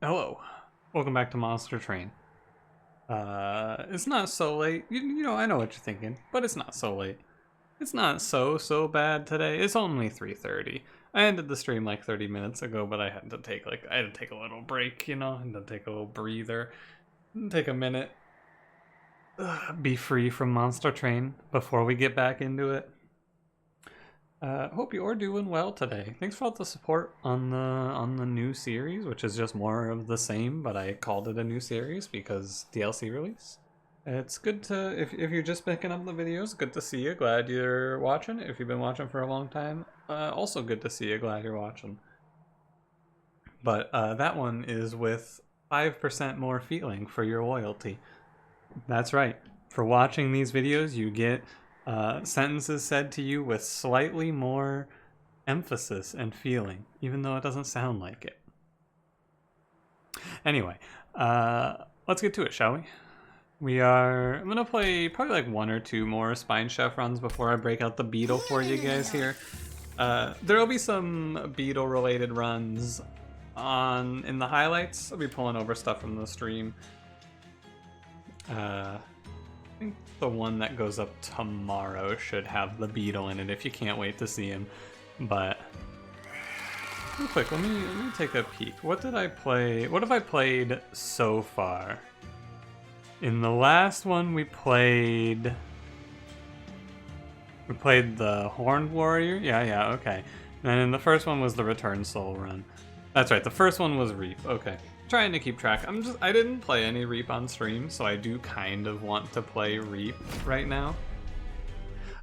Hello, welcome back to Monster Train. It's not so late. You know, I know what you're thinking, but it's not so late. It's not so bad today. It's only 3:30. I ended the stream like 30 minutes ago, but I had to take a little break. You know, I had to take a little breather, take a minute, be free from Monster Train before we get back into it. Hope you're doing well today. Thanks for all the support on the new series, which is just more of the same, but I called it a new series because DLC release. It's good to if you're just picking up the videos, good to see you. Glad you're watching. If you've been watching for a long time, also good to see you. Glad you're watching. But that one is with 5% more feeling for your loyalty. That's right. For watching these videos, you get sentences said to you with slightly more emphasis and feeling, even though it doesn't sound like it. Anyway, let's get to it, shall we? I'm gonna play probably like one or two more Spine Chef runs before I break out the beetle for you guys here. There'll be some beetle related runs in the highlights. I'll be pulling over stuff from the stream. I think the one that goes up tomorrow should have the beetle in it if you can't wait to see him. But real quick, let me take a peek. What did I play? What have I played so far? In the last one we played the Horned Warrior. Yeah, okay. And then the first one was the Return Soul run. That's right, the first one was Reap. Okay. Trying to keep track. I didn't play any Reap on stream, so I do kind of want to play Reap right now.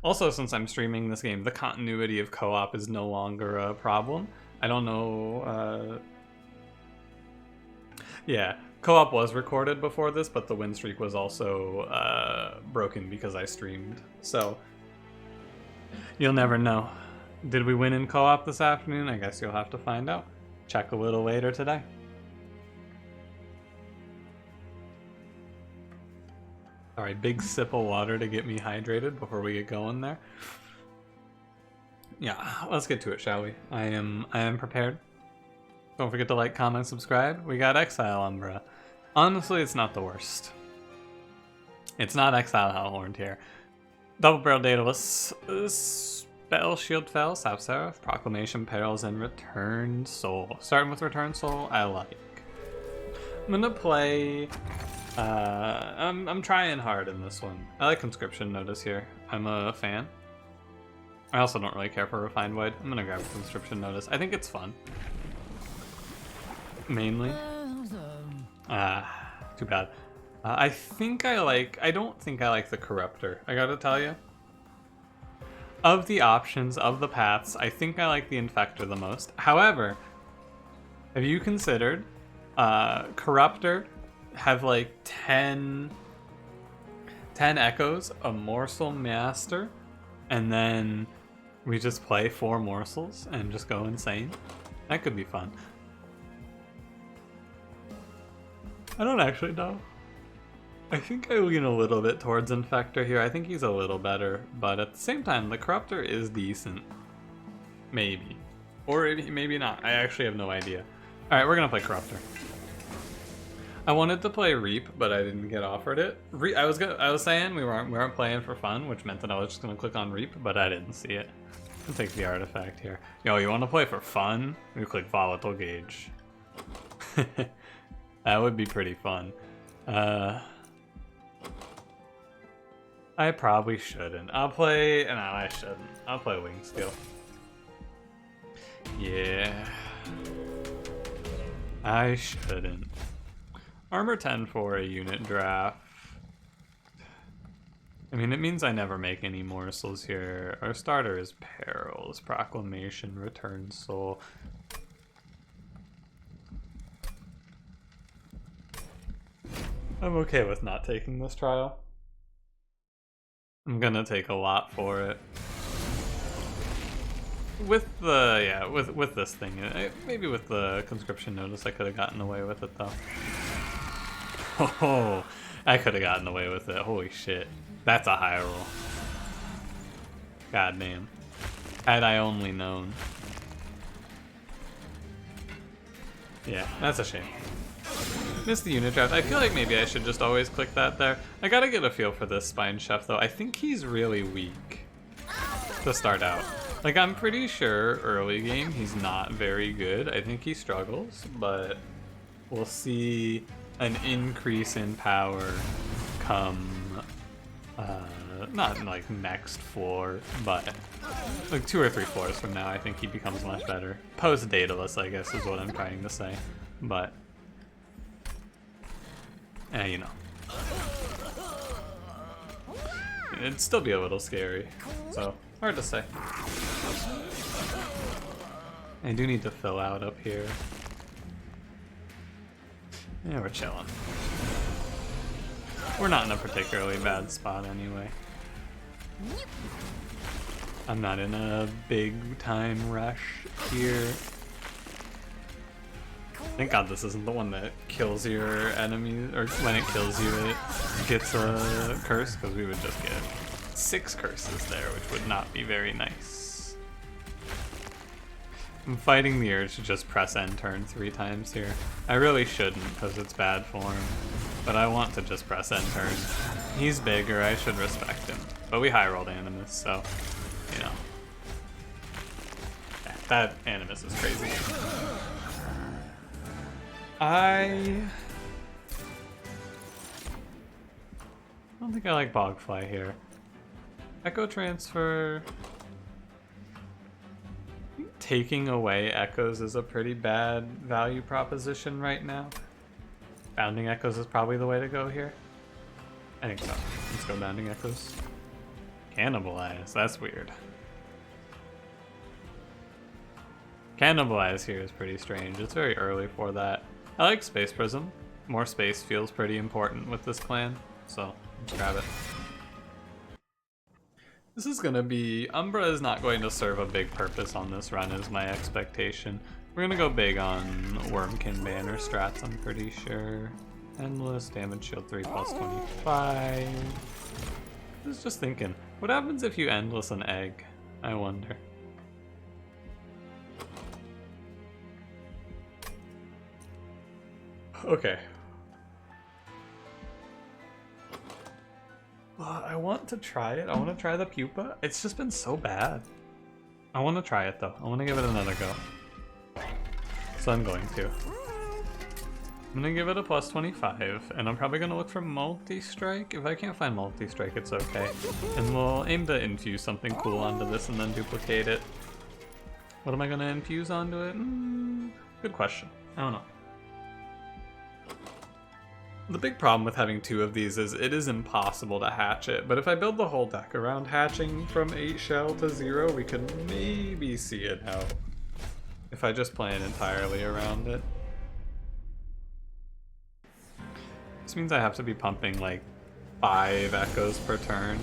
Also, since I'm streaming this game, the continuity of co-op is no longer a problem. I don't know, yeah, co-op was recorded before this, but the win streak was also broken because I streamed. So, you'll never know. Did we win in co-op this afternoon? I guess you'll have to find out. Check a little later today. Alright, big sip of water to get me hydrated before we get going there. Yeah, let's get to it, shall we? I am prepared. Don't forget to like, comment, subscribe. We got Exile Umbra. Honestly, it's not the worst. It's not Exile Hellhorned here. Double Barrel Daedalus, Spell, Shield Fell, Sap Seraph, Proclamation, Perils, and Return Soul. Starting with Return Soul, I like. I'm gonna play... I'm trying hard in this one. I like Conscription Notice here. I'm a fan. I also don't really care for Refined Void. I'm gonna grab Conscription Notice. I think it's fun. Mainly. Too bad. I don't think I like the Corruptor, I gotta tell you. Of the options, of the paths, I think I like the Infector the most. However, have you considered Corruptor have like 10 echoes, a morsel master, and then we just play 4 morsels and just go insane? That could be fun. I don't actually know. I think I lean a little bit towards Infector here. I think he's a little better, but at the same time, the Corruptor is decent. Maybe. Or maybe not. I actually have no idea. Alright, we're gonna play Corruptor. I wanted to play Reap, but I didn't get offered it. I was saying we weren't playing for fun, which meant that I was just gonna click on Reap, but I didn't see it. I'll take the artifact here. Yo, you want to play for fun? We click Volatile Gauge. That would be pretty fun. I probably shouldn't. No, I shouldn't. I'll play Wing Skill. Yeah. I shouldn't. Armor 10 for a unit draft. I mean, it means I never make any morsels here. Our starter is Perils, Proclamation, Return Soul. I'm okay with not taking this trial. I'm gonna take a lot for it. With this thing, maybe with the Conscription Notice I could have gotten away with it though. Oh, I could have gotten away with it. Holy shit. That's a high roll. God damn. Had I only known. Yeah, that's a shame. Missed the unit draft. I feel like maybe I should just always click that there. I gotta get a feel for this Spine Chef though. I think he's really weak to start out. Like, I'm pretty sure early game he's not very good. I think he struggles, but we'll see an increase in power come, not like next floor, but like 2 or 3 floors from now. I think he becomes much better. Post Daedalus, I guess, is what I'm trying to say. But, you know. It'd still be a little scary, so hard to say. I do need to fill out up here. Yeah, we're chilling. We're not in a particularly bad spot anyway. I'm not in a big time rush here. Thank God this isn't the one that kills your enemy, or when it kills you it gets a curse, because we would just get 6 curses there, which would not be very nice. I'm fighting the urge to just press end turn 3 times here. I really shouldn't, because it's bad for him, but I want to just press end turn. He's bigger, I should respect him, but we high rolled Animus, so, you know. Yeah, that Animus is crazy. I don't think I like Bogfly here. Echo Transfer. I think taking away Echoes is a pretty bad value proposition right now. Bounding Echoes is probably the way to go here. I think so. Let's go Bounding Echoes. Cannibalize, that's weird. Cannibalize here is pretty strange. It's very early for that. I like Space Prism. More space feels pretty important with this plan, so let's grab it. This is gonna be... Umbra is not going to serve a big purpose on this run is my expectation. We're gonna go big on Wurmkin banner strats, I'm pretty sure. Endless, damage shield 3 plus 25. I was just thinking, what happens if you endless an egg? I wonder. Okay. I want to try it. I want to try the pupa. It's just been so bad. I want to try it though. I want to give it another go. So I'm going to. I'm going to give it a plus 25, and I'm probably going to look for multi-strike. If I can't find multi-strike, it's okay. And we'll aim to infuse something cool onto this and then duplicate it. What am I going to infuse onto it? Good question. I don't know. The big problem with having 2 of these is it is impossible to hatch it, but if I build the whole deck around hatching from 8 shell to 0, we could maybe see it out. If I just plan entirely around it. This means I have to be pumping like 5 echoes per turn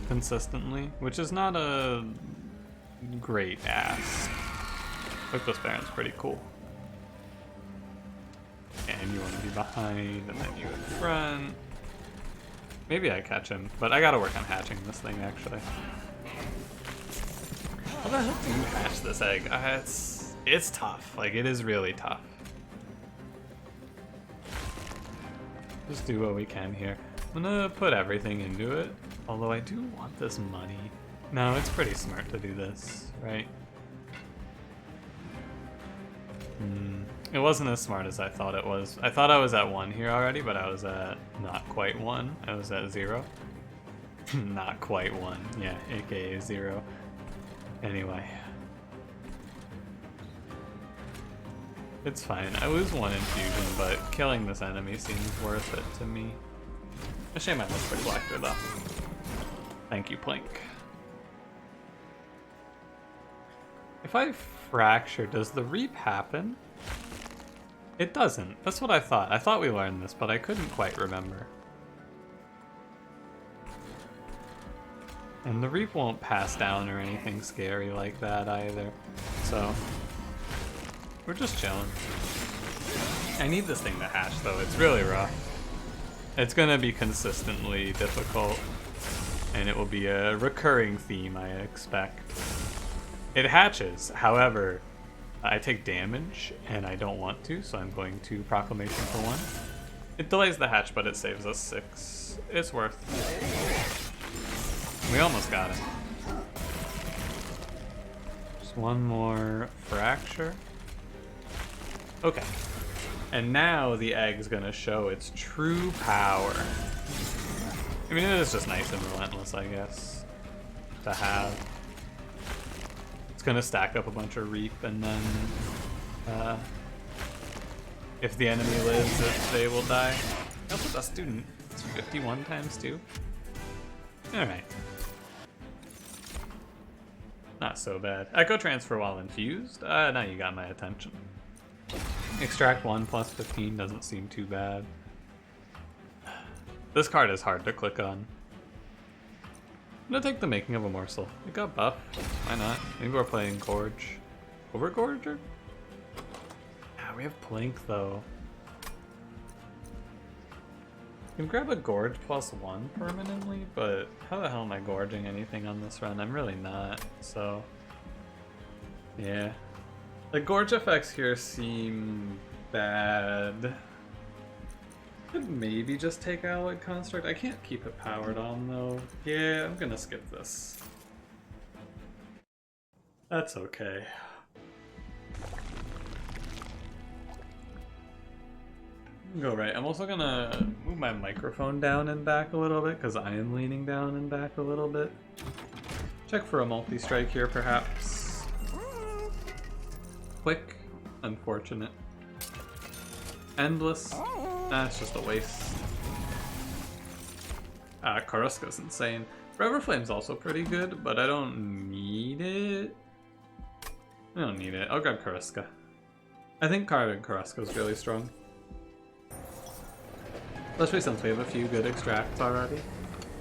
consistently, which is not a great ask. Focus Baron's pretty cool. And you want to be behind, and then you in front. Maybe I catch him, but I gotta work on hatching this thing, actually. How the hell do you hatch this egg? It's tough. Like, it is really tough. Just do what we can here. I'm gonna put everything into it, although I do want this money. No, it's pretty smart to do this, right? It wasn't as smart as I thought it was. I thought I was at 1 here already, but I was at not quite 1. I was at 0. Not quite 1. Yeah, aka 0. Anyway. It's fine. I lose 1 infusion, but killing this enemy seems worth it to me. A shame I missed the collector, though. Thank you, Plink. If I fracture, does the reap happen? It doesn't. That's what I thought. I thought we learned this, but I couldn't quite remember. And the reap won't pass down or anything scary like that either. So, we're just chilling. I need this thing to hatch though. It's really rough. It's gonna be consistently difficult, and it will be a recurring theme, I expect. It hatches, however, I take damage, and I don't want to, so I'm going to Proclamation for 1. It delays the hatch, but it saves us 6. It's worth it. We almost got it. Just one more Fracture. Okay. And now the egg's gonna show its true power. I mean, it is just nice and relentless, I guess, to have. It's gonna stack up a bunch of Reap, and then if the enemy lives, they will die. Help with a student. It's 51 times 2. Alright. Not so bad. Echo transfer while infused? Now you got my attention. Extract 1 plus 15 doesn't seem too bad. This card is hard to click on. I'm gonna take the Making of a Morsel. It got buffed. Why not? Maybe we're playing Gorge. Overgorger? Yeah, we have Plink though. You can grab a Gorge plus 1 permanently, but how the hell am I gorging anything on this run? I'm really not, so yeah. The Gorge effects here seem bad. Could maybe just take Alloy Construct. I can't keep it powered on though. Yeah, I'm gonna skip this. That's okay. Go right. I'm also gonna move my microphone down and back a little bit because I am leaning down and back a little bit. Check for a multi-strike here, perhaps. Quick, unfortunate. Endless. It's just a waste. Karuska's insane. Forever Flame's also pretty good, but I don't need it. I don't need it. I'll grab Karuska. I think Carving Karuska's really strong. Especially since we have a few good extracts already.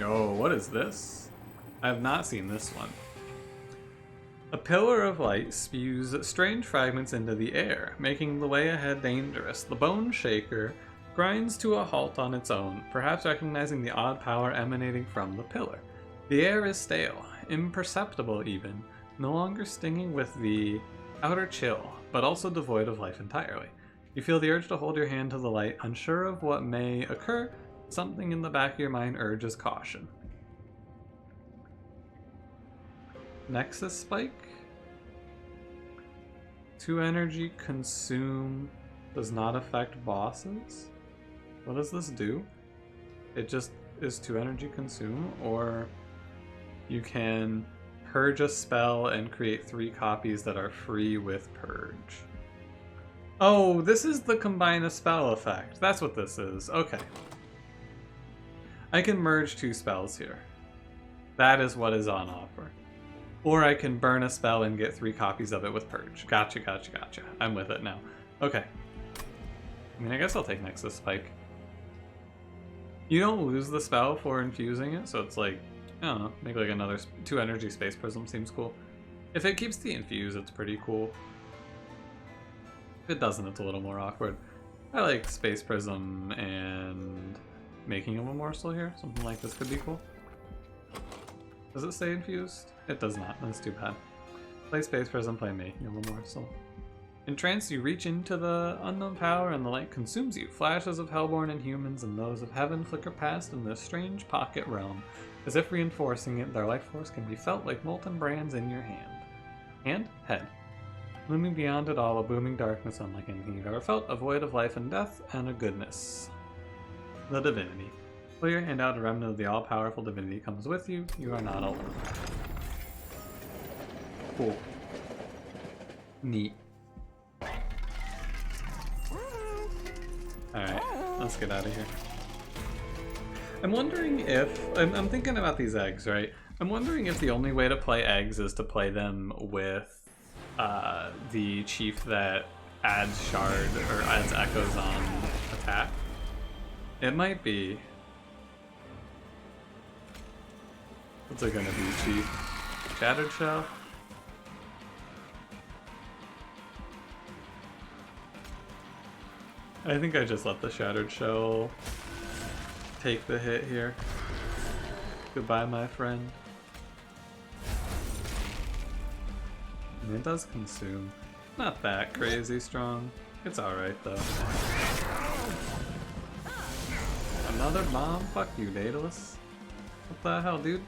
Oh, what is this? I have not seen this one. A pillar of light spews strange fragments into the air, making the way ahead dangerous. The Bone Shaker grinds to a halt on its own, perhaps recognizing the odd power emanating from the pillar. The air is stale, imperceptible even, no longer stinging with the outer chill, but also devoid of life entirely. You feel the urge to hold your hand to the light, unsure of what may occur. Something in the back of your mind urges caution. Nexus Spike. 2 energy consume does not affect bosses. What does this do? It just is 2 energy consume, or you can purge a spell and create 3 copies that are free with purge. Oh, this is the combine a spell effect. That's what this is. Okay. I can merge 2 spells here. That is what is on offer. Or I can burn a spell and get 3 copies of it with purge. Gotcha, gotcha, gotcha. I'm with it now. Okay. I mean, I guess I'll take Nexus Spike. You don't lose the spell for infusing it, so it's like, I don't know, make like another 2 energy Space Prism seems cool. If it keeps the infuse, it's pretty cool. If it doesn't, it's a little more awkward. I like Space Prism and Making of a Morsel here. Something like this could be cool. Does it stay infused? It does not. That's too bad. Play Space Prism, play Making of a Morsel. Entranced, you reach into the unknown power and the light consumes you. Flashes of Hellborn and humans and those of heaven flicker past in this strange pocket realm. As if reinforcing it, their life force can be felt like molten brands in your hand. Hand? Head. Looming beyond it all, a booming darkness unlike anything you've ever felt, a void of life and death, and a goodness. The Divinity. Pull your hand out, a remnant of the all-powerful Divinity comes with you. You are not alone. Cool. Neat. Alright, let's get out of here. I'm wondering if... I'm thinking about these eggs, right? I'm wondering if the only way to play eggs is to play them with the chief that adds shard or adds echoes on attack. It might be. What's it gonna be, chief? Shattered Shell? I think I just let the Shattered Shell take the hit here. Goodbye, my friend. And it does consume. Not that crazy strong. It's alright though. Another bomb? Fuck you, Daedalus. What the hell, dude?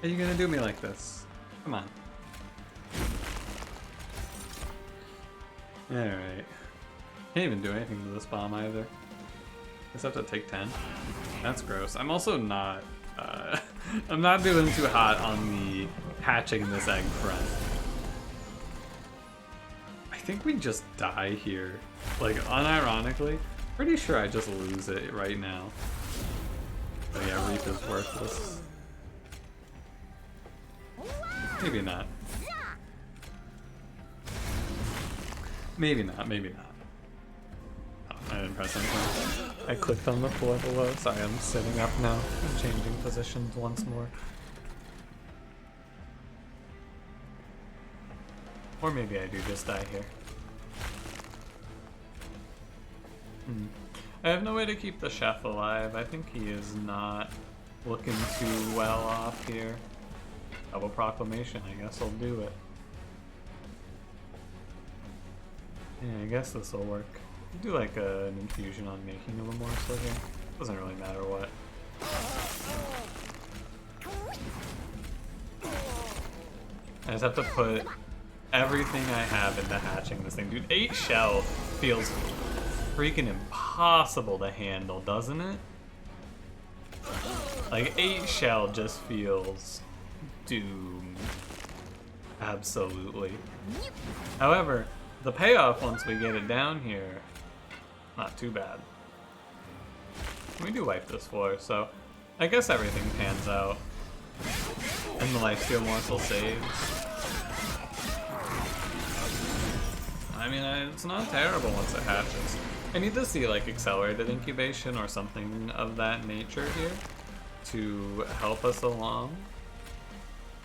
Are you gonna do me like this? Come on. Alright. Can't even do anything to this bomb either. Just have to take 10. That's gross. I'm also not, I'm not doing too hot on the hatching this egg front. I think we just die here. Like, unironically, pretty sure I just lose it right now. But yeah, Reap is worthless. Maybe not. Maybe not, maybe not. Oh, I didn't press anything. I clicked on the floor below. Sorry, I'm sitting up now. I'm changing positions once more. Or maybe I do just die here. I have no way to keep the chef alive. I think he is not looking too well off here. Double proclamation, I guess I'll do it. Yeah, I guess this will work. Do like an infusion on making of a morsel here. Doesn't really matter what. I just have to put everything I have into hatching this thing. Dude, 8 shell feels freaking impossible to handle, doesn't it? Like, 8 shell just feels doomed. Absolutely. However, the payoff once we get it down here, not too bad. We do wipe this floor, so I guess everything pans out. And the lifesteal morsel saves. I mean, it's not terrible once it hatches. I need to see like accelerated incubation or something of that nature here to help us along.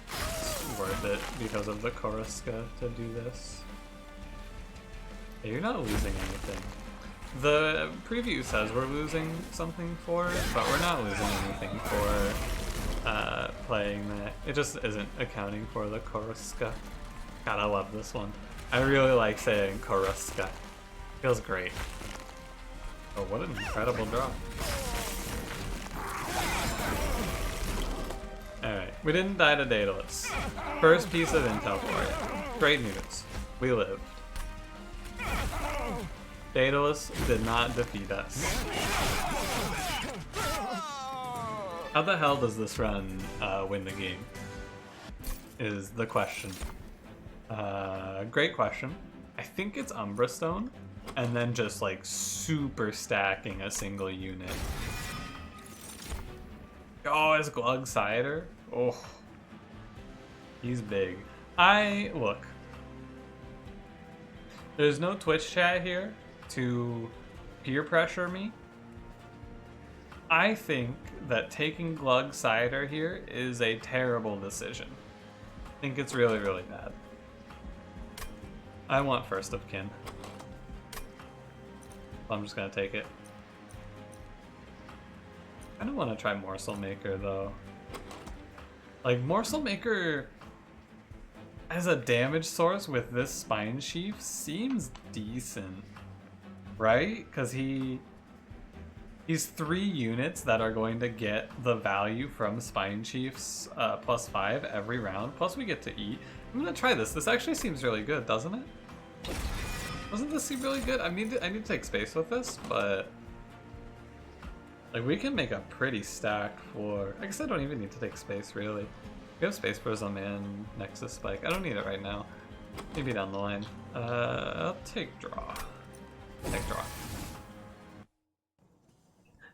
It's worth it because of the Koriska to do this. Yeah, you're not losing anything. The preview says we're losing something for it, but we're not losing anything for playing that. It just isn't accounting for the Koriska. God, I love this one. I really like saying Koriska. Feels great. Oh, what an incredible draw. Alright, we didn't die to Daedalus. First piece of intel for you. Great news. We lived. Daedalus did not defeat us. How the hell does this run win the game? Is the question. Great question. I think it's Umbra Stone, and then just like super stacking a single unit. Oh, it's Glug Cider. Oh, he's big. Look. There's no Twitch chat here to peer pressure me. I think that taking Glug Cider here is a terrible decision. I think it's really, really bad. I want first of kin. I'm just gonna take it. I don't want to try Morsel Maker though. Like, Morsel Maker as a damage source with this Spine Sheaf seems decent, right? Because he's 3 units that are going to get the value from Spine Chiefs +5 every round. Plus we get to eat. I'm gonna try this. This actually seems really good, doesn't it? Doesn't this seem really good? I need to take space with this, but like we can make a pretty stacked floor. I guess I don't even need to take space really. We have space for Zoman Nexus Spike. I don't need it right now. Maybe down the line. I'll take draw. Take draw.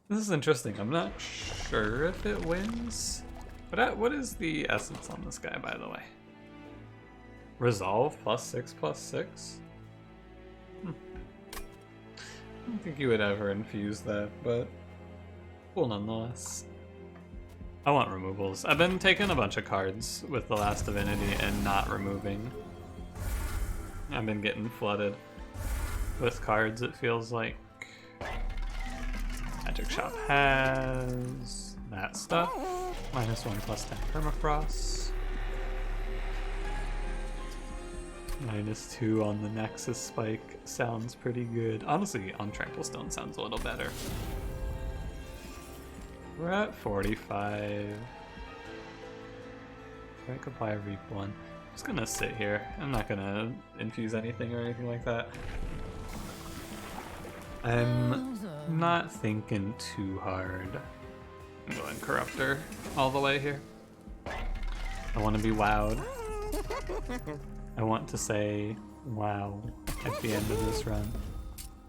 This is interesting. I'm not sure if it wins. But what is the essence on this guy, by the way? Resolve +6/+6? I don't think you would ever infuse that, but cool nonetheless. I want removals. I've been taking a bunch of cards with the last Divinity and not removing. I've been getting flooded with cards, it feels like. Magic Shop has that stuff. -1/+10 permafrost. -2 on the Nexus spike sounds pretty good. Honestly, on Trample Stone sounds a little better. We're at 45. I could apply a Reap 1. I'm just gonna sit here. I'm not gonna infuse anything or anything like that. I'm not thinking too hard. I'm going Corruptor all the way here. I want to be wowed. I want to say wow at the end of this run.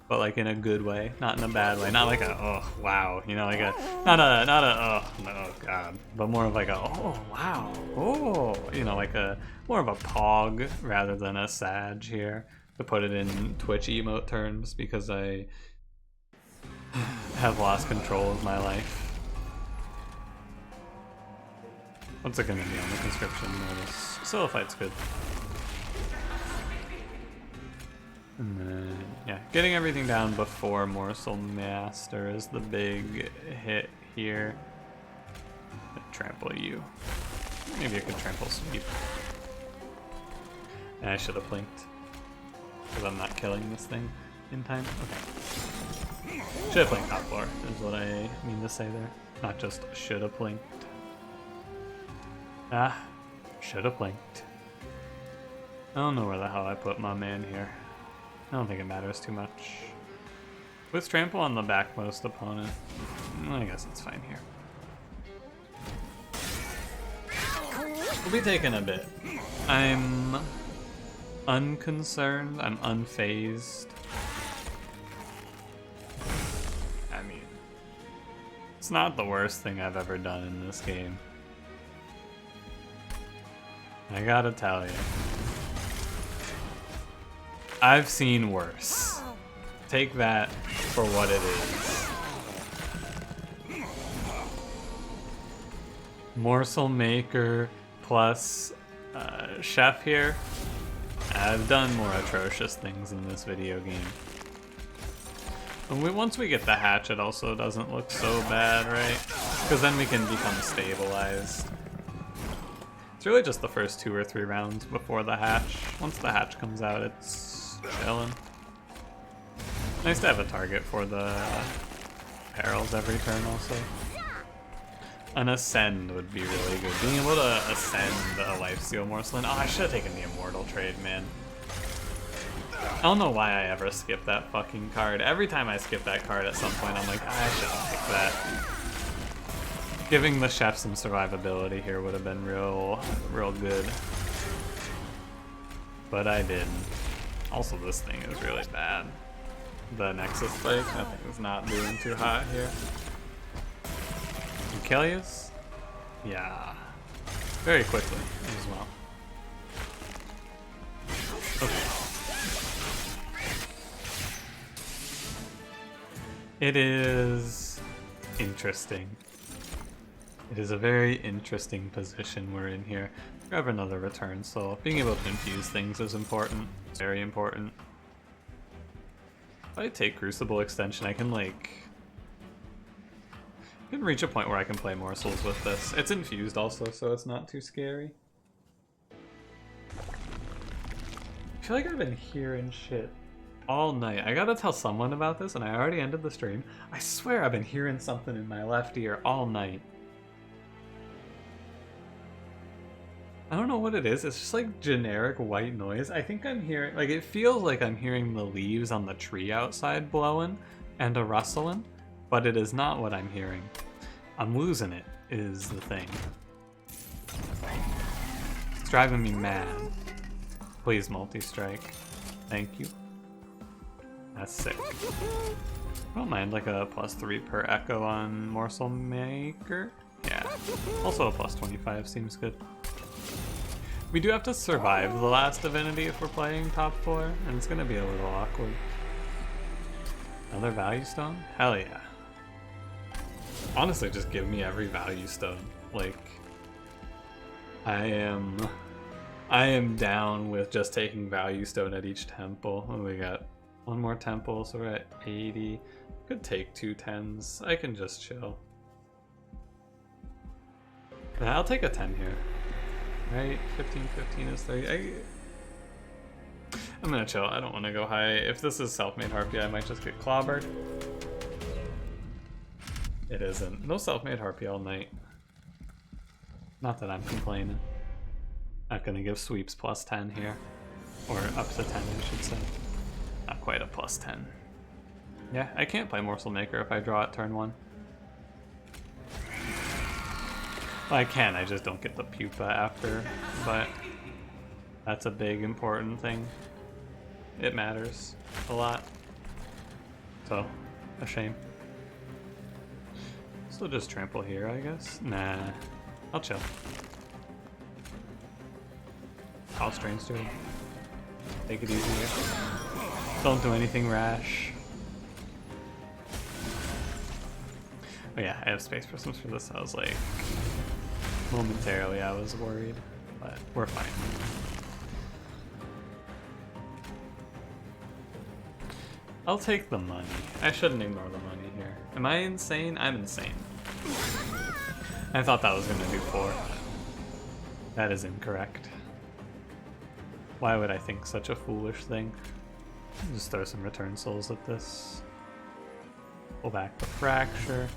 But like in a good way, not in a bad way. Not like a, oh, wow. You know, like a, not a, oh, no, God. But more of like a, oh, wow. Oh, you know, like a, more of a pog rather than a sag here. To put it in Twitch emote terms, because I have lost control of my life. What's it gonna be on the conscription notice? Silophyte's good. And then, yeah, getting everything down before Morsel Master is the big hit here. Trample you. Maybe I could trample sweep. And I should have blinked. Because I'm not killing this thing in time. Okay. Should have blinked top floor, is what I mean to say there. Not just should have blinked. Ah, should have blinked. I don't know where the hell I put my man here. I don't think it matters too much. With trample on the backmost opponent, I guess it's fine here. We'll be taking a bit. I'm unconcerned, I'm unfazed. I mean, it's not the worst thing I've ever done in this game. I gotta tell you. I've seen worse. Take that for what it is. Morsel Maker plus Chef here. I've done more atrocious things in this video game. And once we get the hatch, it also doesn't look so bad, right? Because then we can become stabilized. It's really just the first 2 or 3 rounds before the hatch. Once the hatch comes out, it's chilling. Nice to have a target for the perils every turn also. An Ascend would be really good. Being able to Ascend a Lifesteal Morsel. Oh, I should have taken the Immortal trade, man. I don't know why I ever skip that fucking card. Every time I skip that card at some point, I'm like, I should have picked that. Giving the chef some survivability here would have been real good. But I didn't. Also, this thing is really bad. The Nexus spike, nothing's not doing too hot here. Achilles? Yeah. Very quickly as well. Okay. It is interesting. It is a very interesting position we're in here. Grab another return soul. Being able to infuse things is important. It's very important. If I take Crucible Extension, I can like... I can reach a point where I can play morsels with this. It's infused also, so it's not too scary. I feel like I've been hearing shit all night. I gotta tell someone about this, and I already ended the stream. I swear I've been hearing something in my left ear all night. I don't know what it is. It's just like generic white noise. I think I'm hearing, like, it feels like I'm hearing the leaves on the tree outside blowing and a rustling, but it is not what I'm hearing. I'm losing it, is the thing. It's driving me mad. Please multi-strike. Thank you. That's sick. I don't mind like a +3 per echo on Morsel Maker. Yeah. Also a +25 seems good. We do have to survive the last Divinity if we're playing top 4, and it's gonna be a little awkward. Another value stone? Hell yeah. Honestly, just give me every value stone. Like, I am down with just taking value stone at each temple. Oh, we got one more temple, so we're at 80. Could take 2 10s. I can just chill. Yeah, I'll take a 10 here. Right? 15, 15 is 30. I'm gonna chill. I don't want to go high. If this is self-made Harpy, I might just get clobbered. It isn't. No self-made Harpy all night. Not that I'm complaining. Not gonna give sweeps plus 10 here. Or up to 10, I should say. Not quite a plus 10. Yeah, I can't play Morsel Maker if I draw at turn 1. Well, I can, I just don't get the pupa after, but that's a big important thing. It matters a lot. So, a shame. Still just trample here, I guess? Nah, I'll chill. I'll strain to it. Take it easy here. Don't do anything rash. Oh yeah, I have space prisms for this. I was like, momentarily I was worried, but we're fine. I'll take the money. I shouldn't ignore the money here. Am I insane? I'm insane. I thought that was gonna do 4. That is incorrect. Why would I think such a foolish thing? Just throw some return souls at this. Pull back the fracture.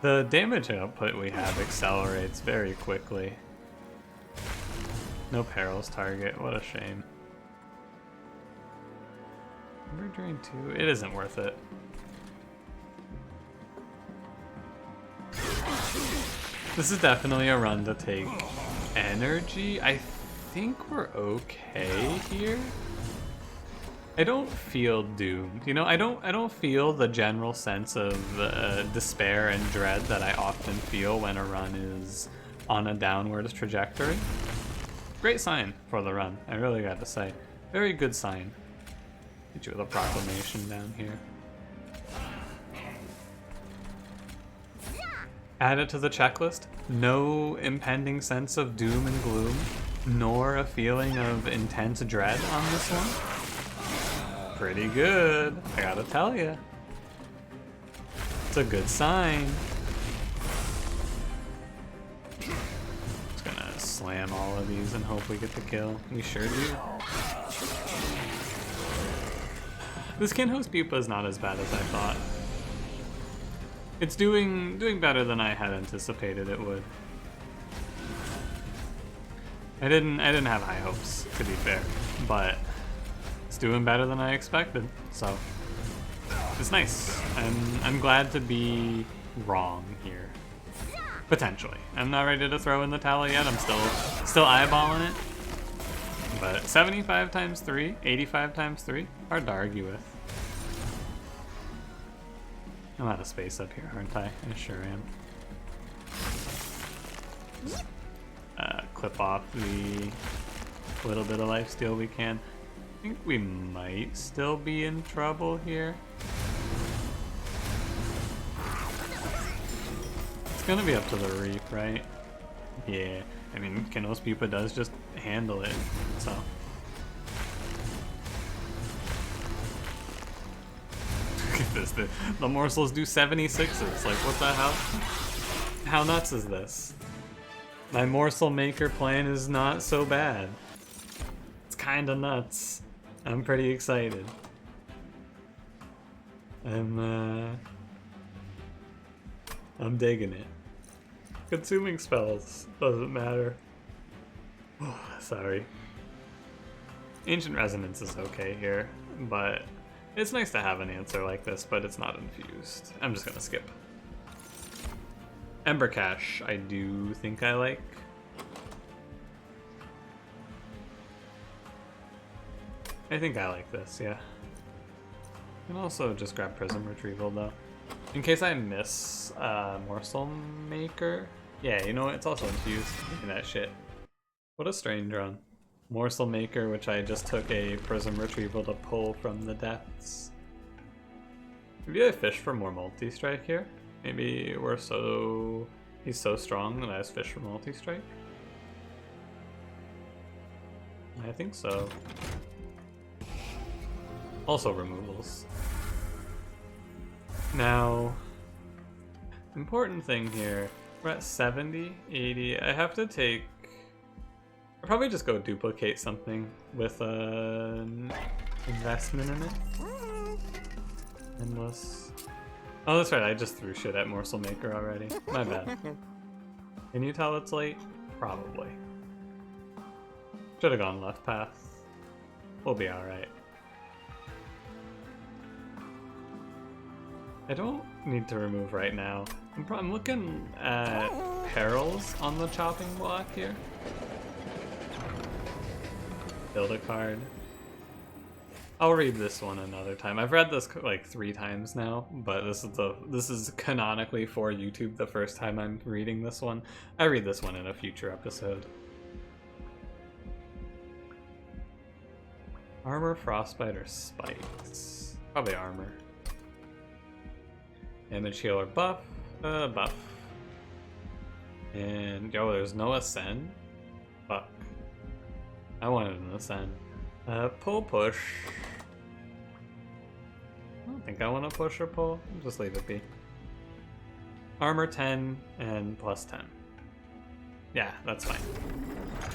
The damage output we have accelerates very quickly. No perils target, what a shame. Umbra Drain 2, it isn't worth it. This is definitely a run to take energy. I think we're okay here. I don't feel doomed. You know, I don't feel the general sense of despair and dread that I often feel when a run is on a downward trajectory. Great sign for the run, I really got to say. Very good sign. Get you with a proclamation down here. Add it to the checklist. No impending sense of doom and gloom, nor a feeling of intense dread on this one. Pretty good, I gotta tell you. It's a good sign. Just gonna slam all of these and hope we get the kill. You sure do. This Kinhost Pupa is not as bad as I thought. It's doing better than I had anticipated it would. I didn't have high hopes, to be fair, but it's doing better than I expected. So it's nice. I'm glad to be wrong here. Potentially. I'm not ready to throw in the towel yet. I'm still eyeballing it. But 75 times 3, 85 times 3, hard to argue with. I'm out of space up here, aren't I? I sure am. Clip off the little bit of lifesteal we can. I think we might still be in trouble here. It's gonna be up to the Reap, right? Yeah, I mean, Kinhost Pupa does just handle it, so. Look at this, the morsels do 76s, like what the hell? How nuts is this? My morsel maker plan is not so bad. It's kinda nuts. I'm pretty excited. I'm digging it. Consuming spells doesn't matter. Oh, sorry. Ancient Resonance is okay here, but it's nice to have an answer like this, but it's not infused. I'm just gonna skip. Ember Cache, I do think I like. I think I like this, yeah. You can also just grab Prism Retrieval though. In case I miss Morsel Maker. Yeah, you know what? It's also infused. Give me that shit. What a strange run. Morsel Maker, which I just took a Prism Retrieval to pull from the depths. Maybe I fish for more multi-strike here? Maybe he's so strong that I just fish for multi-strike? I think so. Also removals. Now, important thing here, we're at 70, 80, I have to take I'll probably just go duplicate something with an investment in it. Endless. Oh, that's right, I just threw shit at Morsel Maker already. My bad. Can you tell it's late? Probably. Should have gone left path. We'll be alright. I don't need to remove right now. I'm looking at perils on the chopping block here. Build a card. I'll read this one another time. I've read this like 3 times now, but this is canonically for YouTube the first time I'm reading this one. I read this one in a future episode. Armor, frostbite, or spikes? Probably armor. Damage healer buff, buff. And yo, there's no ascend. Fuck. I wanted an ascend. Pull push. I don't think I want to push or pull. I'll just leave it be. Armor 10 and plus 10. Yeah, that's fine.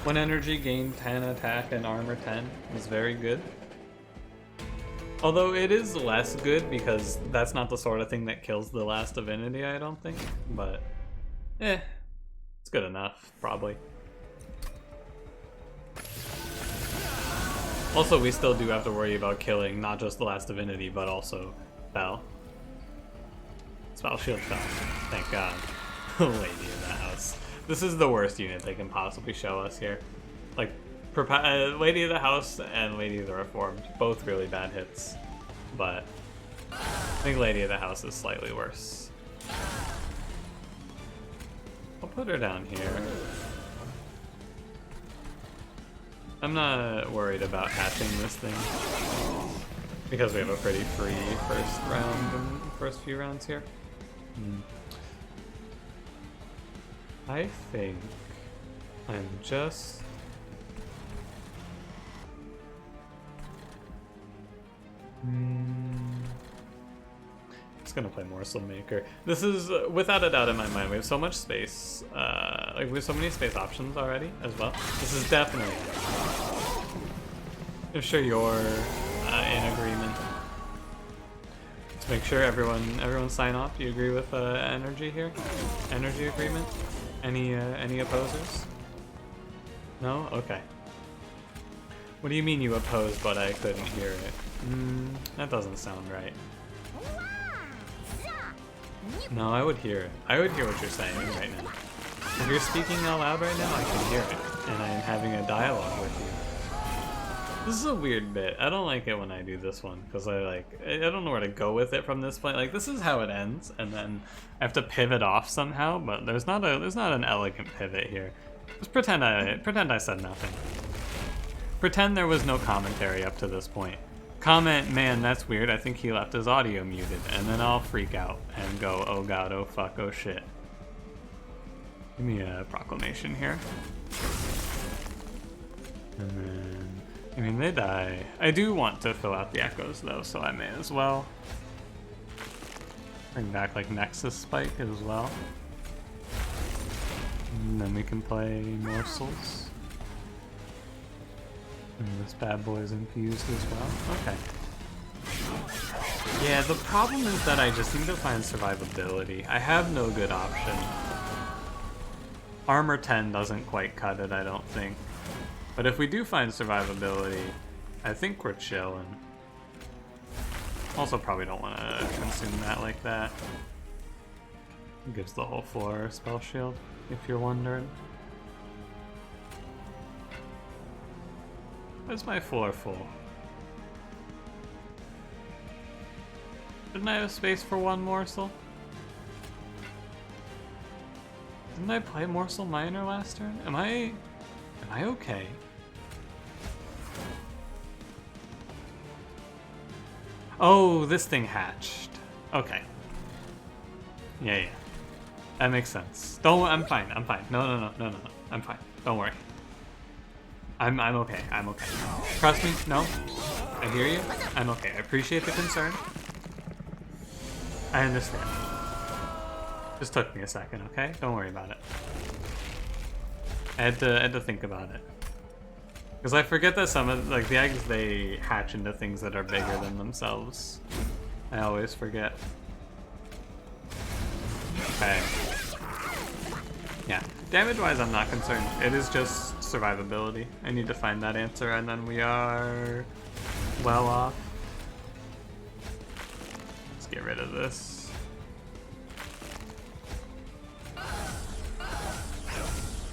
1 energy, gain 10 attack, and armor 10 is very good. Although it is less good because that's not the sort of thing that kills the last Divinity, I don't think. But, it's good enough, probably. Also, we still do have to worry about killing not just the last Divinity, but also Spell. Spell shield fell. Thank God. Lady of the House. This is the worst unit they can possibly show us here. Like, Lady of the House and Lady of the Reformed, both really bad hits. But I think Lady of the House is slightly worse. I'll put her down here. I'm not worried about hatching this thing because we have a pretty free first round and first few rounds here. I think I'm just gonna play Morsel Maker. This is without a doubt in my mind. We have so much space, like we have so many space options already as well. This is definitely. I'm sure you're in agreement. Let's make sure everyone sign off. Do you agree with energy here? Energy agreement? Any opposers? No? Okay. What do you mean you opposed but I couldn't hear it? That doesn't sound right. No, I would hear it. I would hear what you're saying right now. If you're speaking out loud right now, I can hear it. And I am having a dialogue with you. This is a weird bit. I don't like it when I do this one, because I don't know where to go with it from this point. Like, this is how it ends, and then I have to pivot off somehow, but there's not an elegant pivot here. Just pretend I said nothing. Pretend there was no commentary up to this point. Comment, man, that's weird, I think he left his audio muted, and then I'll freak out and go, oh god, oh fuck, oh shit. Give me a proclamation here. And then, I mean, they die. I do want to fill out the echoes though, so I may as well. Bring back like Nexus Spike as well. And then we can play Morsels. And this bad boy is infused as well. Okay. Yeah, the problem is that I just need to find survivability. I have no good option. Armor 10 doesn't quite cut it, I don't think. But if we do find survivability, I think we're chilling. Also probably don't want to consume that like that. It gives the whole floor spell shield, if you're wondering. Where's my floor full? Didn't I have space for one morsel? Didn't I play Morsel Minor last turn? Am I okay? Oh, this thing hatched. Okay. Yeah. That makes sense. I'm fine. No. I'm fine. Don't worry. I'm okay. Trust me. No. I hear you. I'm okay. I appreciate the concern. I understand. Just took me a second, okay? Don't worry about it. I had to think about it. Because I forget that some of like the eggs, they hatch into things that are bigger than themselves. I always forget. Okay. Yeah. Damage-wise, I'm not concerned. It is just survivability. I need to find that answer, and then we are well off. Let's get rid of this. I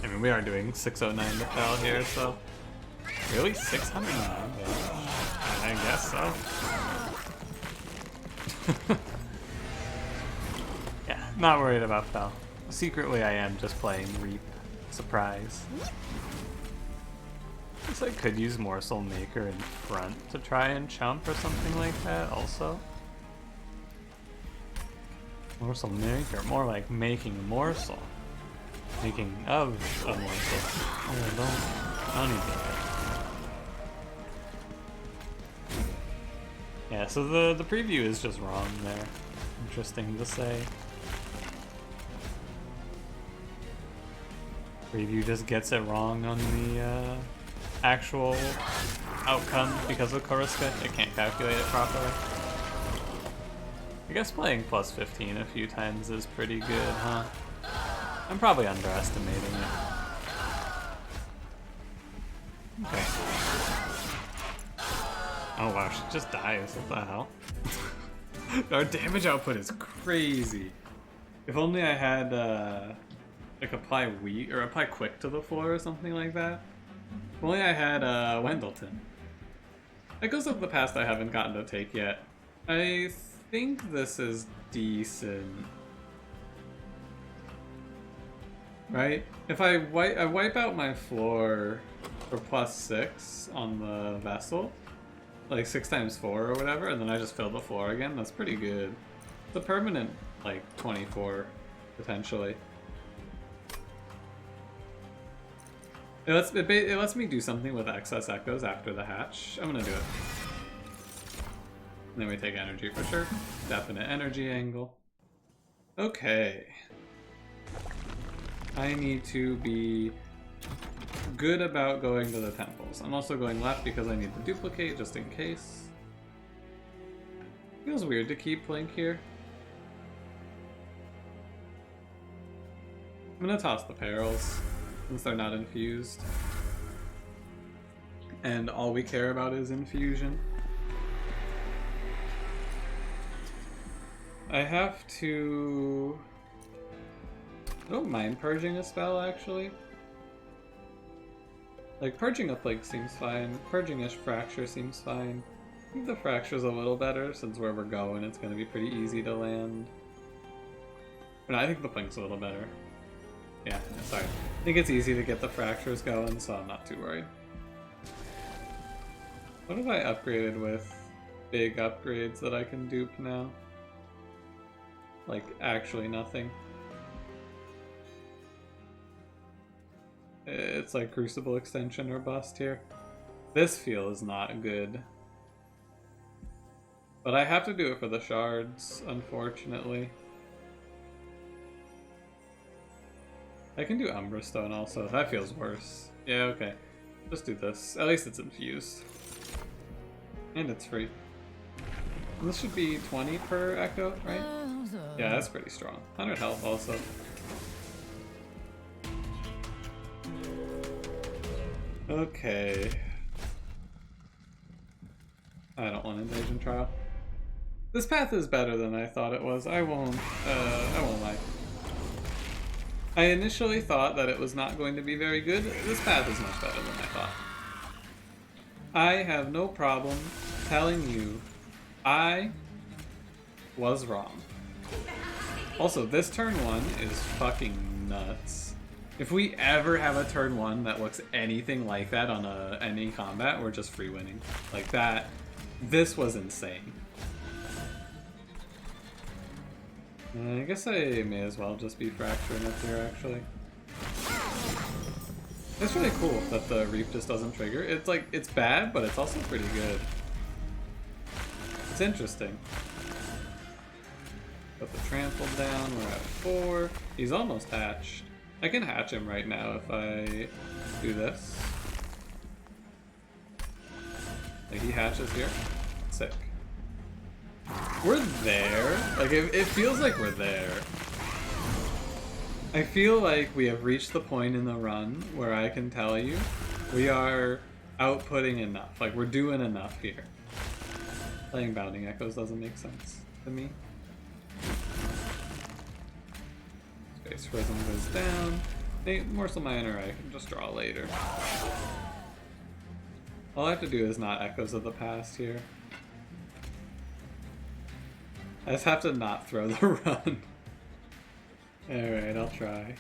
mean, we are doing 609 to Fel here, so... Really? 609? I guess so. Yeah, not worried about Fel. Secretly, I am just playing Reap. Surprise. Guess I could use Morsel Maker in front to try and chump or something like that also. Morsel Maker, more like making a morsel. Making of a morsel. Oh, don't even. Yeah, so the preview is just wrong there. Interesting to say. Preview just gets it wrong on the actual outcome because of Koriska. It can't calculate it properly. I guess playing plus 15 a few times is pretty good, huh? I'm probably underestimating it. Okay. Oh wow, she just dies. What the hell? Our damage output is crazy. If only I had like apply weak or apply quick to the floor or something like that. If only I had Wendleton. Echoes of the Past I haven't gotten to take yet. I think this is decent. Right? If I wipe out my floor for +6 on the vessel, like 6 times 4 or whatever, and then I just fill the floor again, that's pretty good. It's a permanent, like, 24, potentially. It lets me do something with excess echoes after the hatch. I'm gonna do it. And then we take energy for sure. Definite energy angle. Okay. I need to be good about going to the temples. I'm also going left because I need to duplicate just in case. Feels weird to keep Blink here. I'm gonna toss the perils since they're not infused. And all we care about is infusion. I have to... I don't mind purging a spell, actually. Like, purging a Plague seems fine. Purging a Fracture seems fine. I think the Fracture's a little better, since where we're going, it's going to be pretty easy to land. But no, I think the Plague's a little better. Yeah, sorry. I think it's easy to get the Fractures going, so I'm not too worried. What have I upgraded with? Big upgrades that I can dupe now? Like, actually nothing. It's like Crucible Extension or bust here. This feels not good. But I have to do it for the shards, unfortunately. I can do Umbra Stone also. That feels worse. Yeah, okay. Just do this. At least it's infused. And it's free. And this should be 20 per echo, right? Yeah, that's pretty strong. 100 health also. Okay. I don't want Invasion Trial. This path is better than I thought it was. I won't lie. I initially thought that it was not going to be very good. This path is much better than I thought. I have no problem telling you I was wrong. Also, this turn 1 is fucking nuts. If we ever have a turn 1 that looks anything like that on any combat, we're just free winning. Like that. This was insane. I guess I may as well just be fracturing up here, actually. It's really cool that the Reap just doesn't trigger. It's like, it's bad, but it's also pretty good. It's interesting. Put the trample down, we're at 4. He's almost hatched. I can hatch him right now if I do this. Like, he hatches here. Sick. We're there. Like, it feels like we're there. I feel like we have reached the point in the run where I can tell you we are outputting enough. Like, we're doing enough here. Playing Bounding Echoes doesn't make sense to me. Space Prism goes down. Morsel Miner I can just draw later. All I have to do is not Echoes of the Past here. I just have to not throw the run. Alright, I'll try.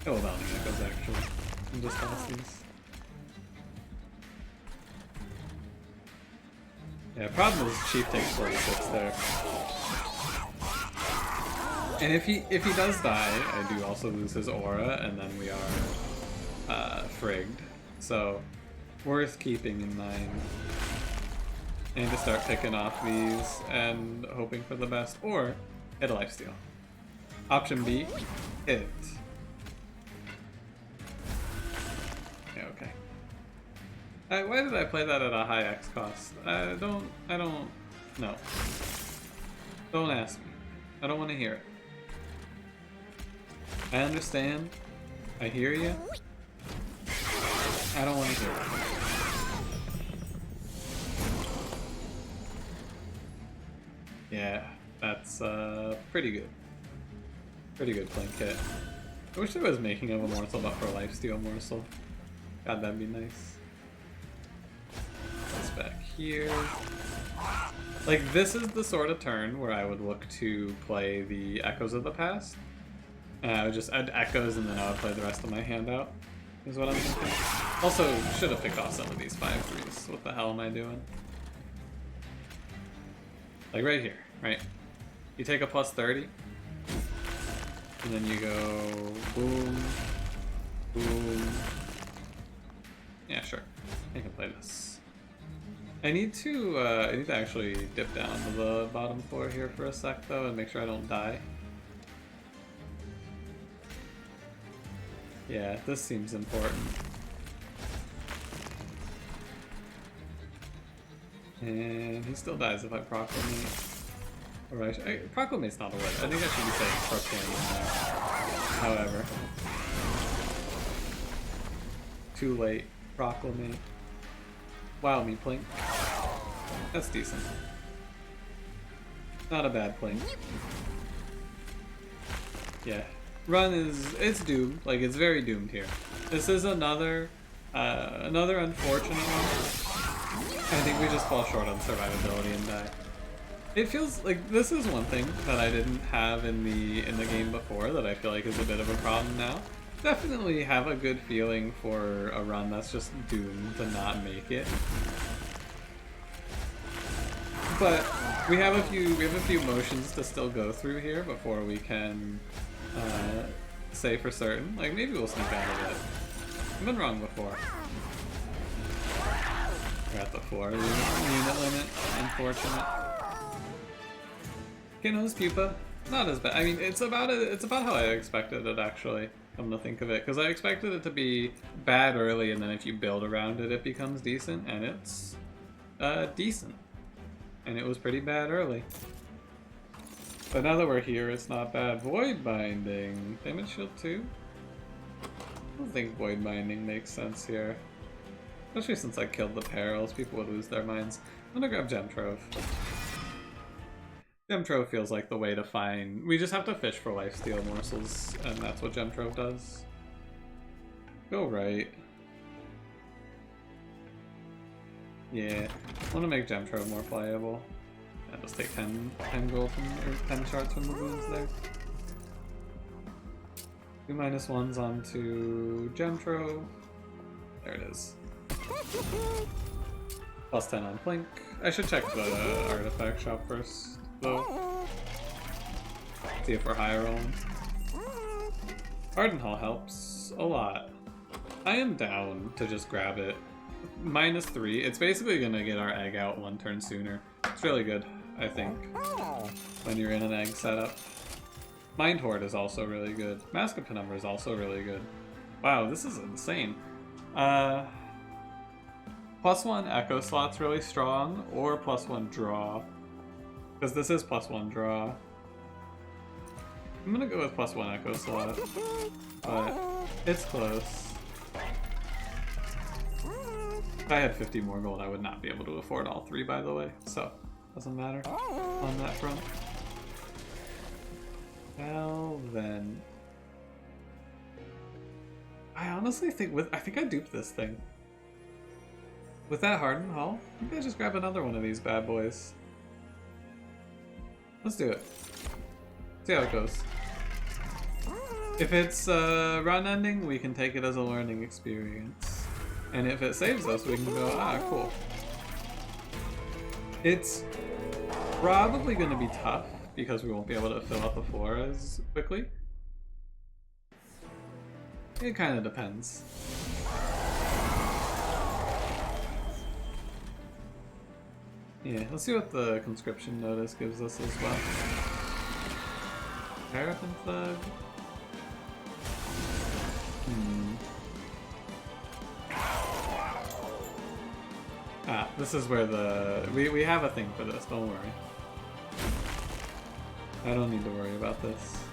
Oh, Bounding Echoes actually. And just toss these. Yeah, problem is Chief takes 46 there. And if he does die, I do also lose his aura, and then we are frigged. So, worth keeping in mind. And to start picking off these and hoping for the best, or hit a lifesteal. Option B, hit it. Yeah, okay. Why did I play that at a high X cost? I don't know. Don't ask me. I don't want to hear it. I understand. I hear you. I don't want to hear it. Yeah, that's pretty good. Pretty good flank hit. I wish there was making of a morsel but for lifesteal morsel. God, that'd be nice. This back here. Like, this is the sort of turn where I would look to play the Echoes of the Past. And I would just add Echoes and then I would play the rest of my hand out, is what I'm thinking. Also, should have picked off some of these 5/3s. What the hell am I doing? Like right here, right? You take a plus 30, and then you go boom, boom. Yeah, sure. I can play this. I need to actually dip down to the bottom floor here for a sec though, and make sure I don't die. Yeah, this seems important. And he still dies if I proclamate. Or proclamate's not a word. I think I should be saying proclaim in there. However. Too late. Proclamate. Wow, me plink. That's decent. Not a bad plink. Yeah. Run it's doomed. Like, it's very doomed here. This is another unfortunate one. I think we just fall short on survivability and die. It feels like this is one thing that I didn't have in the game before that I feel like is a bit of a problem now. Definitely have a good feeling for a run that's just doomed to not make it. But we have a few motions to still go through here before we can say for certain. Like, maybe we'll sneak out of it. I've been wrong before. We're at the 4 unit limit. Unfortunate. Kino's pupa, not as bad. I mean, it's about how I expected it actually. Come to think of it, because I expected it to be bad early, and then if you build around it, it becomes decent, and it's decent. And it was pretty bad early. But now that we're here, it's not bad. Void Binding. Damage Shield 2? I don't think Void Binding makes sense here. Especially since I killed the perils, people would lose their minds. I'm gonna grab Gem Trove. Gem Trove feels like the way to find... We just have to fish for lifesteal morsels, and that's what Gem Trove does. Go right. Yeah, I want to make Gem Trove more playable. Yeah, just take 10 gold from, or 10 shards from the wounds there. 2 -1s onto Gem Trove. There it is. Plus 10 on Plink. I should check the artifact shop first, though. See if we're higher rolling. Ardenhall helps a lot. I am down to just grab it. -3. It's basically gonna get our egg out 1 turn sooner. It's really good, I think, when you're in an egg setup. Mind Horde is also really good. Mask of Penumbra is also really good. Wow, this is insane. +1 echo slot's really strong, or +1 draw. Because this is +1 draw. I'm gonna go with +1 echo slot, but it's close. If I had 50 more gold, I would not be able to afford all 3, by the way, so doesn't matter on that front. Well then, I honestly think I think I duped this thing. With that hardened hull, I think I just grab another one of these bad boys. Let's do it. See how it goes. If it's run ending, we can take it as a learning experience. And if it saves us, we can go, ah, cool. It's probably going to be tough because we won't be able to fill out the floor as quickly. It kind of depends. Yeah, let's see what the conscription notice gives us as well. Paraffin thug. Ah, this is where we have a thing for this, don't worry. I don't need to worry about this.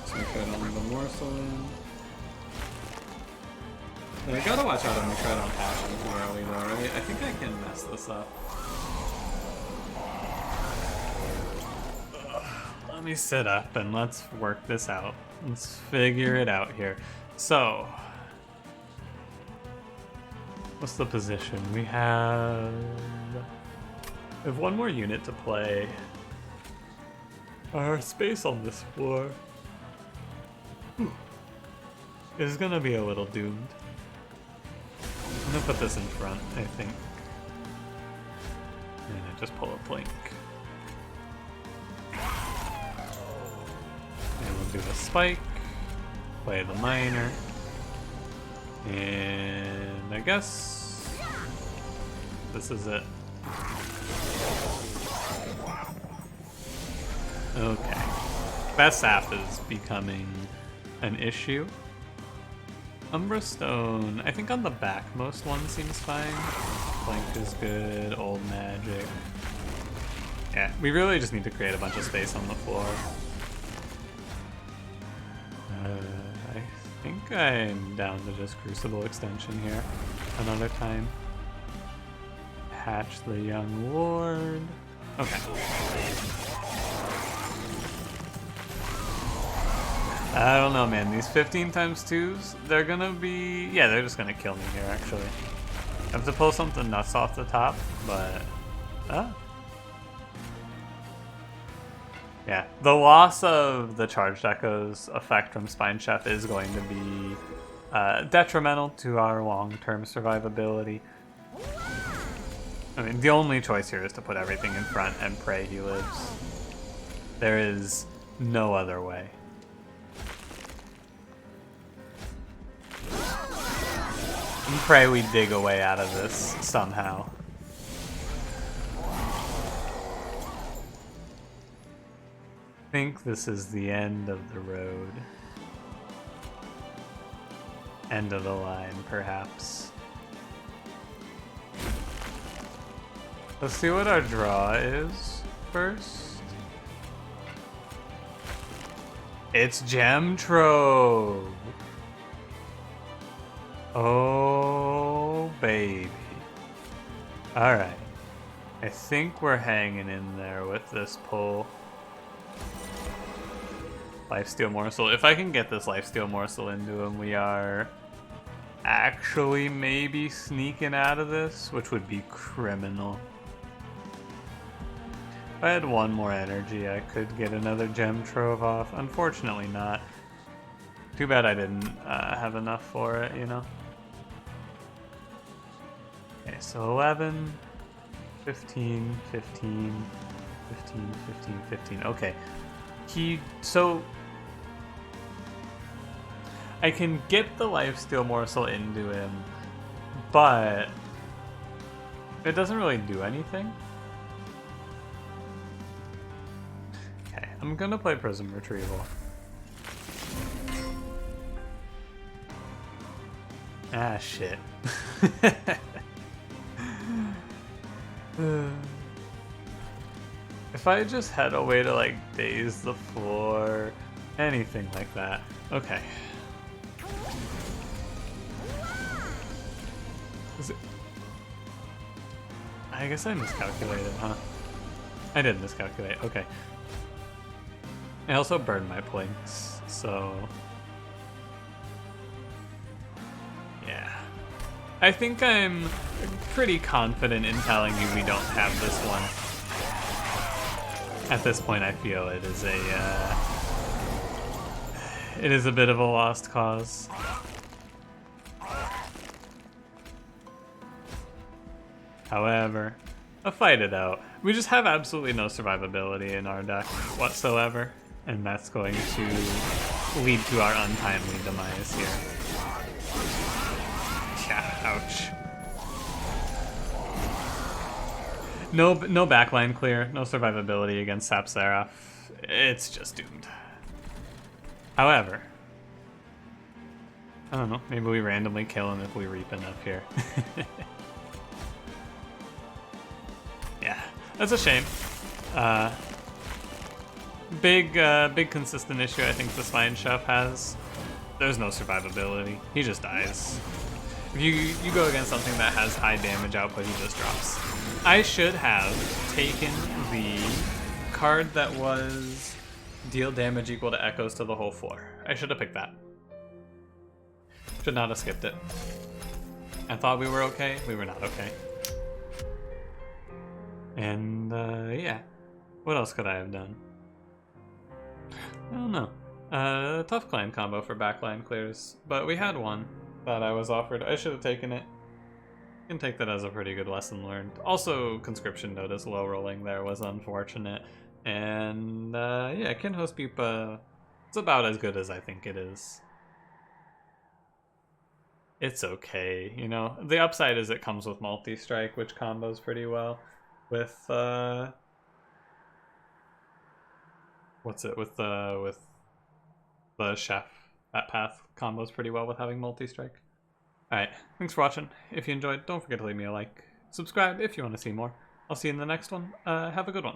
Just make sure I don't leave a morsel in. I gotta watch out and make sure I don't hash him too early though, right? I think I can mess this up. Let me sit up and let's work this out. Let's figure it out here. So, what's the position? We have one more unit to play. Our space on this floor is gonna be a little doomed. I'm gonna put this in front, I think. And I just pull a plank. And we'll do a spike, play the miner, and I guess this is it. Okay. Best sap is becoming an issue. Umbra stone, I think on the backmost one seems fine. Plank is good, old magic. Yeah, we really just need to create a bunch of space on the floor. I think I'm down to just Crucible extension here another time. Hatch the young lord. Okay. I don't know, man. These 15 times 2s, they're gonna be... Yeah, they're just gonna kill me here, actually. I have to pull something nuts off the top, but... Yeah, the loss of the Charged Echo's effect from Spine Chef is going to be detrimental to our long-term survivability. I mean, the only choice here is to put everything in front and pray he lives. There is no other way. And pray we dig a way out of this somehow. I think this is the end of the road. End of the line, perhaps. Let's see what our draw is first. It's Gem Trove! Oh, baby. Alright. I think we're hanging in there with this pull. Lifesteal Morsel. If I can get this Lifesteal Morsel into him, we are actually maybe sneaking out of this, which would be criminal. If I had one more energy, I could get another Gem Trove off. Unfortunately not. Too bad I didn't have enough for it, you know? Okay, so 11, 15, 15, 15, 15, 15. Okay. So... I can get the Lifesteal Morsel into him, but it doesn't really do anything. Okay, I'm gonna play Prism Retrieval. Ah, shit. If I just had a way to like daze the floor, anything like that. Okay. Is it? I guess I miscalculated, huh? I did miscalculate, okay. I also burned my plinks, so... yeah. I think I'm pretty confident in telling you we don't have this one. At this point, I feel it is a bit of a lost cause. However, I'll fight it out. We just have absolutely no survivability in our deck whatsoever, and that's going to lead to our untimely demise here. Yeah, ouch. No backline clear, no survivability against Sapseraph. It's just doomed. However, I don't know, maybe we randomly kill him if we reap enough here. Yeah, that's a shame. Big consistent issue I think the Spine Chef has. There's no survivability. He just dies. If you go against something that has high damage output, he just drops. I should have taken the card that was deal damage equal to echoes to the whole floor. I should have picked that. Should not have skipped it. I thought we were okay. We were not okay. And yeah, what else could I have done? I don't know. Tough clan combo for backline clears, but we had one that I was offered. I should have taken it. Can take that as a pretty good lesson learned. Also, Conscription Notice low rolling there was unfortunate, and yeah, Kinhost Pupa, it's about as good as I think it is. It's okay, you know. The upside is it comes with multi-strike, which combos pretty well with what's it with the chef. That path combos pretty well with having multi-strike. Alright, thanks for watching. If you enjoyed, don't forget to leave me a like. Subscribe if you want to see more. I'll see you in the next one. Have a good one.